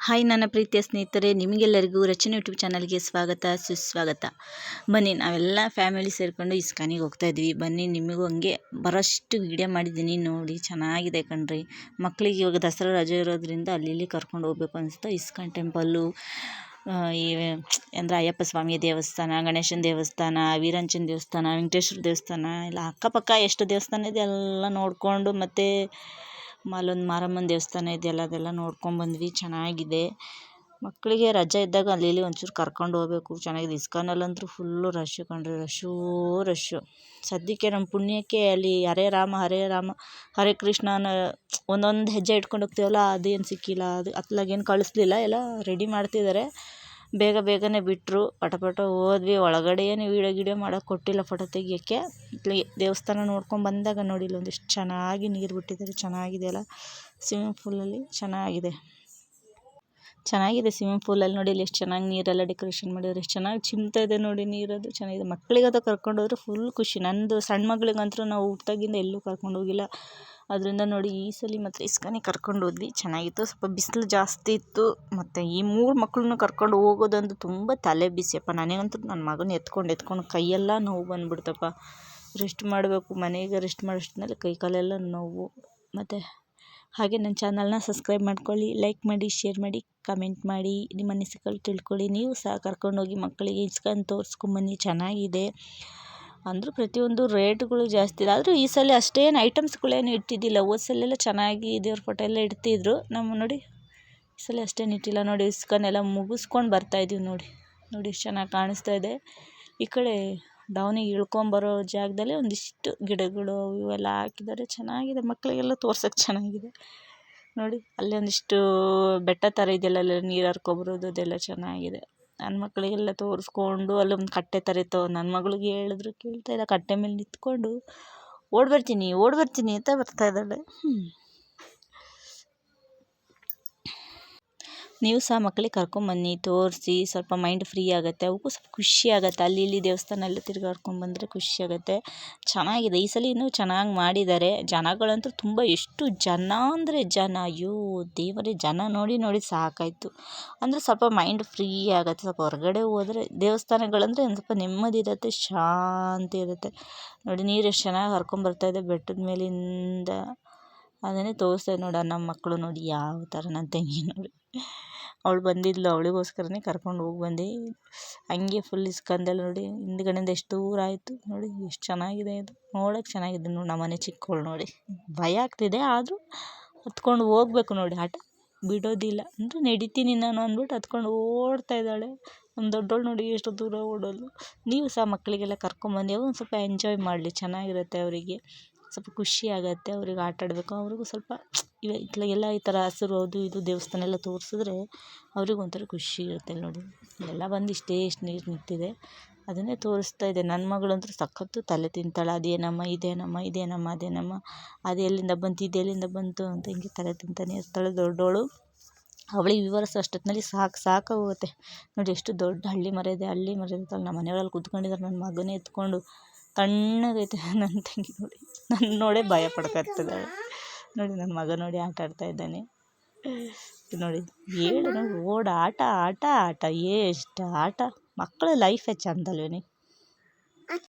Hi ನನ್ನ ಪ್ರೀತಿಯ ಸ್ನೇಹಿತರೆ, ನಿಮಗೆಲ್ಲರಿಗೂ ರಚನೆ ಯೂಟ್ಯೂಬ್ ಚಾನಲ್ಗೆ ಸ್ವಾಗತ ಸುಸ್ವಾಗತ. ಬನ್ನಿ ನಾವೆಲ್ಲ ಫ್ಯಾಮಿಲಿ ಸೇರಿಕೊಂಡು ಇಸ್ಕಾನಿಗೆ ಹೋಗ್ತಾ ಇದ್ವಿ. ಬನ್ನಿ ನಿಮಗೂ ಹಂಗೆ ಬರೋಷ್ಟು ವೀಡಿಯೋ ಮಾಡಿದ್ದೀನಿ, ನೋಡಿ ಚೆನ್ನಾಗಿದೆ ಕಣ್ರಿ. ಮಕ್ಕಳಿಗೆ ಇವಾಗ ದಸರಾ ರಜೆ ಇರೋದ್ರಿಂದ ಅಲ್ಲಿ ಇಲ್ಲಿ ಕರ್ಕೊಂಡು ಹೋಗ್ಬೇಕು ಅನಿಸ್ತಾ. ಇಸ್ಕಾನ್ ಟೆಂಪಲ್ಲು, ಈ ಅಂದರೆ ಅಯ್ಯಪ್ಪ ಸ್ವಾಮಿಯ ದೇವಸ್ಥಾನ, ಗಣೇಶನ ದೇವಸ್ಥಾನ, ವೀರಂಚನ ದೇವಸ್ಥಾನ, ವೆಂಕಟೇಶ್ವರ ದೇವಸ್ಥಾನ, ಎಲ್ಲ ಅಕ್ಕಪಕ್ಕ ಎಷ್ಟು ದೇವಸ್ಥಾನ ಇದೆ ಎಲ್ಲ ನೋಡಿಕೊಂಡು, ಮತ್ತು ಅಲ್ಲೊಂದು ಮಾರಮ್ಮನ ದೇವಸ್ಥಾನ ಇದೆಯಲ್ಲ ಅದೆಲ್ಲ ನೋಡ್ಕೊಂಡ್ಬಂದ್ವಿ. ಚೆನ್ನಾಗಿದೆ. ಮಕ್ಕಳಿಗೆ ರಜೆ ಇದ್ದಾಗ ಅಲ್ಲಿ ಇಲ್ಲಿ ಒಂಚೂರು ಕರ್ಕೊಂಡು ಹೋಗ್ಬೇಕು. ಚೆನ್ನಾಗಿದೆ. ಇಸ್ಕಾನಲ್ಲಂತೂ ಫುಲ್ಲು ರಶ್ಶು ಕಣ್ರಿ, ರಶ್ಶು. ಸದ್ಯಕ್ಕೆ ನಮ್ಮ ಪುಣ್ಯಕ್ಕೆ ಅಲ್ಲಿ ಹರೇ ರಾಮ ಹರೇ ಕೃಷ್ಣ ಅನ್ನೋ ಒಂದೊಂದು ಹೆಜ್ಜೆ ಇಟ್ಕೊಂಡು ಹೋಗ್ತೀವಲ್ಲ, ಅದೇನು ಸಿಕ್ಕಿಲ್ಲ. ಅದು ಅತ್ಲಾಗೇನು ಕಳಿಸ್ಲಿಲ್ಲ, ಎಲ್ಲ ರೆಡಿ ಮಾಡ್ತಿದ್ದಾರೆ. ಬೇಗನೆ ಬಿಟ್ಟರು. ಪಟ ಹೋದ್ವಿ. ಒಳಗಡೆ ಏನು ವೀಡಿಯೋ ಮಾಡೋಕ್ಕೆ ಕೊಟ್ಟಿಲ್ಲ, ಫೋಟೋ ತೆಗಿಯೋಕ್ಕೆ. ಇಟ್ಲಿಗೆ ದೇವಸ್ಥಾನ ನೋಡ್ಕೊಂಡು ಬಂದಾಗ ನೋಡಿ, ಇಲ್ಲೊಂದಿಷ್ಟು ಚೆನ್ನಾಗಿ ನೀರು ಬಿಟ್ಟಿದ್ದಾರೆ. ಚೆನ್ನಾಗಿದೆ ಅಲ್ಲ, ಸ್ವಿಮ್ಮಿಂಗ್ ಪೂಲಲ್ಲಿ ಚೆನ್ನಾಗಿದೆ ಸ್ವಿಮ್ಮಿಂಗ್ ಪೂಲಲ್ಲಿ ನೋಡಿ, ಇಲ್ಲಿ ಎಷ್ಟು ಚೆನ್ನಾಗಿ ನೀರೆಲ್ಲ ಡೆಕೋರೇಷನ್ ಮಾಡಿದ್ರು, ಎಷ್ಟು ಚೆನ್ನಾಗಿ ಚಿಮ್ತಾ ಇದೆ ನೋಡಿ ನೀರದು. ಚೆನ್ನಾಗಿದೆ. ಮಕ್ಕಳಿಗದು ಕರ್ಕೊಂಡೋದ್ರೆ ಫುಲ್ ಖುಷಿ. ನಂದು ಸಣ್ಣ ಮಗಳಿಗಂತೂ ನಾವು ಹುಟ್ಟಾಗಿಂದ ಎಲ್ಲೂ ಕರ್ಕೊಂಡು ಹೋಗಿಲ್ಲ. ಅದರಿಂದ ನೋಡಿ ಈ ಸಲ ಮಾತ್ರ ಇಸ್ಕಾನಿಗೆ ಕರ್ಕೊಂಡು ಹೋದ್ವಿ. ಚೆನ್ನಾಗಿತ್ತು. ಸ್ವಲ್ಪ ಬಿಸಿಲು ಜಾಸ್ತಿ ಇತ್ತು. ಮತ್ತು ಈ 3 ಮಕ್ಕಳನ್ನು ಕರ್ಕೊಂಡು ಹೋಗೋದಂದು ತುಂಬ ತಲೆ ಬಿಸಿಯಪ್ಪ. ನನಗಂತೂ ನನ್ನ ಮಗನ ಎತ್ಕೊಂಡು ಕೈಯೆಲ್ಲ ನೋವು ಬಂದುಬಿಡ್ತಪ್ಪ. ರೆಸ್ಟ್ ಮಾಡಬೇಕು, ಮನೆಗೆ ರೆಸ್ಟ್ ಮಾಡೋಷ್ಟರಲ್ಲಿ ಕೈ ಕಾಲೆಲ್ಲ ನೋವು. ಮತ್ತು ಹಾಗೆ ನನ್ನ ಚಾನಲ್ನ ಸಬ್ಸ್ಕ್ರೈಬ್ ಮಾಡ್ಕೊಳ್ಳಿ, ಲೈಕ್ ಮಾಡಿ, ಶೇರ್ ಮಾಡಿ, ಕಮೆಂಟ್ ಮಾಡಿ, ನಿಮ್ಮ ಅನಿಸಿಕೆಗಳು ತಿಳ್ಕೊಳ್ಳಿ. ನೀವು ಸಹ ಕರ್ಕೊಂಡೋಗಿ ಮಕ್ಕಳಿಗೆ ಇಸ್ಕಾನ್ ತೋರಿಸ್ಕೊಂಬನ್ನಿ. ಚೆನ್ನಾಗಿದೆ. ಅಂದರೂ ಪ್ರತಿಯೊಂದು ರೇಟ್ಗಳು ಜಾಸ್ತಿ ಇದೆ. ಆದರೂ ಈ ಸಲ ಅಷ್ಟೇನು ಐಟಮ್ಸ್ಗಳೇನು ಇಟ್ಟಿದ್ದಿಲ್ಲ. ಹೋದ ಸಲೆಲ್ಲ ಚೆನ್ನಾಗಿ ದೇವ್ರ ಫೋಟೋ ಎಲ್ಲ ಇಡ್ತಿದ್ರು. ನಮ್ಮ ನೋಡಿ ಈ ಸಲ ಅಷ್ಟೇನು ಇಟ್ಟಿಲ್ಲ. ನೋಡಿ ಇಸ್ಕಾನ್ ಎಲ್ಲ ಮುಗಿಸ್ಕೊಂಡು ಬರ್ತಾಯಿದ್ದೀವಿ. ನೋಡಿ ಎಷ್ಟು ಚೆನ್ನಾಗಿ ಕಾಣಿಸ್ತಾ ಇದೆ. ಈ ಕಡೆ ಡೌನಿಗೆ ಇಳ್ಕೊಂಬರೋ ಜಾಗದಲ್ಲೇ ಒಂದಿಷ್ಟು ಗಿಡಗಳು ಇವೆಲ್ಲ ಹಾಕಿದ್ದಾರೆ. ಚೆನ್ನಾಗಿದೆ. ಮಕ್ಕಳಿಗೆಲ್ಲ ತೋರ್ಸೋಕ್ಕೆ ಚೆನ್ನಾಗಿದೆ. ನೋಡಿ ಅಲ್ಲೇ ಒಂದಿಷ್ಟು ಬೆಟ್ಟ ಥರ ಇದೆಯಲ್ಲ, ಅಲ್ಲೆಲ್ಲ ನೀರು ಹರ್ಕೊಬರೋದು, ಅದೆಲ್ಲ ಚೆನ್ನಾಗಿದೆ. ನನ್ನ ಮಕ್ಕಳಿಗೆಲ್ಲ ತೋರಿಸ್ಕೊಂಡು ಅಲ್ಲೊಂದು ಕಟ್ಟೆ ಥರ ಇತ್ತು. ನನ್ನ ಮಗಳಿಗೆ ಹೇಳಿದ್ರು ಕೇಳ್ತಾ ಇಲ್ಲ. ಕಟ್ಟೆ ಮೇಲೆ ನಿಂತ್ಕೊಂಡು ಓಡಿ ಬರ್ತೀನಿ ಅಂತ ಬರ್ತಾ ಇದ್ದಾಳೆ. ನೀವು ಸಹ ಮಕ್ಕಳಿಗೆ ಕರ್ಕೊಂಬನ್ನಿ, ತೋರಿಸಿ. ಸ್ವಲ್ಪ ಮೈಂಡ್ ಫ್ರೀ ಆಗುತ್ತೆ, ಅವಕ್ಕೂ ಸ್ವಲ್ಪ ಖುಷಿ ಆಗುತ್ತೆ. ಅಲ್ಲಿ ಇಲ್ಲಿ ದೇವಸ್ಥಾನ ಎಲ್ಲ ತಿರ್ಗಾಡ್ಕೊಂಡ್ಬಂದರೆ ಖುಷಿ ಆಗುತ್ತೆ. ಚೆನ್ನಾಗಿದೆ. ಈ ಸಲ ಇನ್ನೂ ಚೆನ್ನಾಗಿ ಮಾಡಿದ್ದಾರೆ. ಜನಗಳಂತೂ ತುಂಬ, ಎಷ್ಟು ಜನ ಅಂದರೆ ಜನ, ಅಯ್ಯೋ ದೇವರೇ, ಜನ ನೋಡಿ ಸಾಕಾಯಿತು. ಅಂದರೆ ಸ್ವಲ್ಪ ಮೈಂಡ್ ಫ್ರೀ ಆಗುತ್ತೆ. ಸ್ವಲ್ಪ ಹೊರಗಡೆ ಹೋದರೆ ದೇವಸ್ಥಾನಗಳಂದರೆ ಒಂದು ಸ್ವಲ್ಪ ನೆಮ್ಮದಿ ಇರುತ್ತೆ, ಶಾಂತಿ ಇರುತ್ತೆ. ನೋಡಿ ನೀರು ಎಷ್ಟು ಚೆನ್ನಾಗಿ ಹರ್ಕೊಂಬರ್ತಾಯಿದೆ ಬೆಟ್ಟದ ಮೇಲಿಂದ. ಅದನ್ನೇ ತೋರಿಸ್ತಾ ನೋಡಿ ನಮ್ಮ ಮಕ್ಕಳು. ನೋಡಿ ಯಾವ ಥರ ನನ್ನ ತಂಗಿ ನೋಡಿ, ಅವಳು ಬಂದಿದ್ಲು, ಅವಳಿಗೋಸ್ಕರನೇ ಕರ್ಕೊಂಡು ಹೋಗಿ ಬಂದೆ. ಹಂಗೆ ಫುಲ್ ಇಸ್ಕಾನ್ದಲ್ಲಿ ನೋಡಿ ಹಿಂದ್ಗಡೆಯಿಂದ ಎಷ್ಟು ದೂರ ಆಯಿತು. ನೋಡಿ ಎಷ್ಟು ಚೆನ್ನಾಗಿದೆ. ಇದು ನೋಡೋಕ್ಕೆ ಚೆನ್ನಾಗಿದೆ. ನೋಡಿ ನಮ್ಮನೆ ಚಿಕ್ಕವಳು ನೋಡಿ, ಭಯ ಆಗ್ತಿದೆ, ಆದರೂ ಹತ್ಕೊಂಡು ಹೋಗ್ಬೇಕು. ನೋಡಿ ಆಟ ಬಿಡೋದಿಲ್ಲ. ಅಂದರೆ ನಡಿತೀನಿ ನಾನು ಅಂದ್ಬಿಟ್ಟು ಹತ್ಕೊಂಡು ಓಡ್ತಾ ಇದ್ದಾಳೆ. ನಮ್ಮ ದೊಡ್ಡವಳು ನೋಡಿ ಎಷ್ಟು ದೂರ ಓಡೋದು. ನೀವು ಸಹ ಮಕ್ಕಳಿಗೆಲ್ಲ ಕರ್ಕೊಂಬಂದು ಒಂದು ಸ್ವಲ್ಪ ಎಂಜಾಯ್ ಮಾಡಲಿ. ಚೆನ್ನಾಗಿರುತ್ತೆ. ಅವರಿಗೆ ಸ್ವಲ್ಪ ಖುಷಿ ಆಗುತ್ತೆ. ಅವ್ರಿಗೆ ಆಟ ಆಡಬೇಕು. ಅವ್ರಿಗೂ ಸ್ವಲ್ಪ ಇತ್ಲಾಗೆಲ್ಲ ಈ ಥರ ಹಸಿರು ಅದು ಇದು ದೇವಸ್ಥಾನ ಎಲ್ಲ ತೋರಿಸಿದ್ರೆ ಅವ್ರಿಗೊಂಥರ ಖುಷಿ ಇರುತ್ತೆ. ನೋಡಿ ಎಲ್ಲ ಬಂದು ಇಷ್ಟು ನೀರು ನಿಂತಿದೆ, ಅದನ್ನೇ ತೋರಿಸ್ತಾ ಇದೆ. ನನ್ನ ಮಗಳಂತೂ ಸಖತ್ತು ತಲೆ ತಿಂತಾಳೆ. ಅದೇನಮ್ಮ ಅದೇನಮ್ಮ, ಅದು ಎಲ್ಲಿಂದ ಬಂತು, ಇದು ಎಲ್ಲಿಂದ ಬಂತು ಅಂತ ಹಿಂಗೆ ತಲೆ ತಿಂತಾನೆ ಇರ್ತಾಳೆ ದೊಡ್ಡವಳು. ಅವಳಿಗೆ ವಿವರಿಸೋ ಅಷ್ಟೊತ್ತಿನಲ್ಲಿ ಸಾಕಾಗೋಗುತ್ತೆ. ನೋಡಿ ಎಷ್ಟು ದೊಡ್ಡ ಹಳ್ಳಿ ಮರ ಇದೆ. ನಮ್ಮ ಮನೆಯೊಳಗೆ ಕೂತ್ಕೊಂಡಿದ್ದಾರೆ. ನನ್ನ ಮಗನೇ ಎತ್ಕೊಂಡು ತಣ್ಣಗೈತೆ ನನ್ನ ತಂಗಿ. ನೋಡಿ ನನ್ನ ನೋಡೇ ಭಯ ಪಡ್ಕೊತಿದ್ದಾಳೆ. ನೋಡಿ ನನ್ನ ಮಗ ನೋಡಿ ಆಟ ಆಡ್ತಾ ಇದ್ದಾನೆ. ನೋಡಿ ಓಡ ಆಟ ಎಷ್ಟು ಆಟ. ಮಕ್ಕಳ ಲೈಫೇ ಚೆಂದಲ್ವೇನೆ.